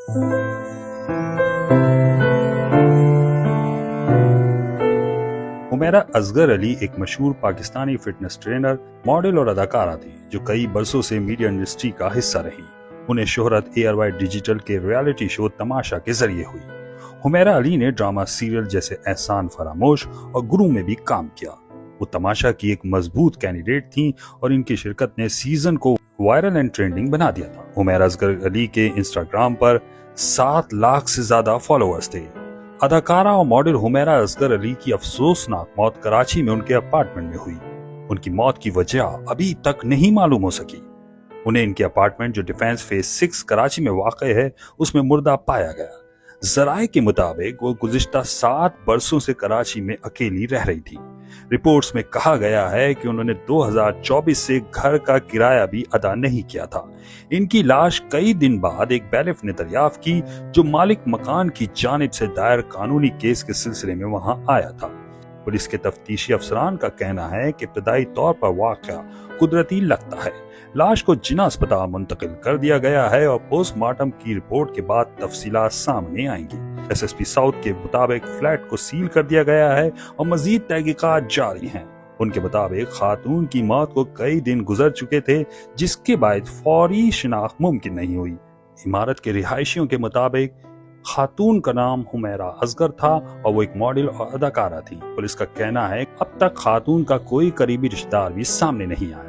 हुमैरा असगर अली एक मशहूर Pakistani fitness trainer, model और अदाकारा थी जो कई बरसों से मीडिया इंडस्ट्री का हिस्सा रही। उन्हें शोहरत ARY डिजिटल के रियलिटी शो तमाशा के जरिए हुई। हुमैरा अली ने ड्रामा सीरियल जैसे एहसान फरामोश और गुरु में भी काम किया। वो तमाशा की एक मजबूत कैंडिडेट थी और इनकी शिरकत ने सीजन को वायरल एंड ट्रेंडिंग बना दिया था। हुमैरा असगर अली के इंस्टाग्राम पर 7 लाख से ज्यादा फॉलोअर्स थे। अदाकारा और मॉडल हुमैरा असगर अली की अफसोसनाक मौत कराची में उनके अपार्टमेंट में हुई। उनकी मौत की वजह अभी तक नहीं मालूम हो सकी। उन्हें इनके अपार्टमेंट जो डिफेंस फेज 6 कराची में वाक़ है उसमें मुर्दा पाया गया। जराए के मुताबिक वो गुज़िश्ता 7 बरसों से कराची में अकेली रह रही थी। रिपोर्ट्स में कहा गया है कि उन्होंने 2024 से घर का किराया भी अदा नहीं किया था। इनकी लाश कई दिन बाद एक बैलिफ ने दरियाफ्त की जो मालिक मकान की जानिब से दायर कानूनी केस के सिलसिले में वहां आया था। पुलिस के तफ्तीशी अफसरान का कहना है कि इब्तदाई तौर पर वाक़या कुदरती लगता है। लाश को जिना अस्पताल मुंतकिल कर दिया गया है और पोस्टमार्टम की रिपोर्ट के बाद तफसीलात सामने आएंगी। SSP साउथ के मुताबिक फ्लैट को सील कर दिया गया है और मजीद तहकीकात जारी हैं। उनके मुताबिक खातून की मौत को कई दिन गुजर चुके थे जिसके बाद फौरी शिनाख्त मुमकिन नहीं हुई। इमारत के रिहायशियों के मुताबिक खातून का नाम हुमैरा असगर था और वो एक मॉडल और अदाकारा थी। पुलिस का कहना है अब तक खातून का कोई करीबी रिश्तेदार भी सामने नहीं आया।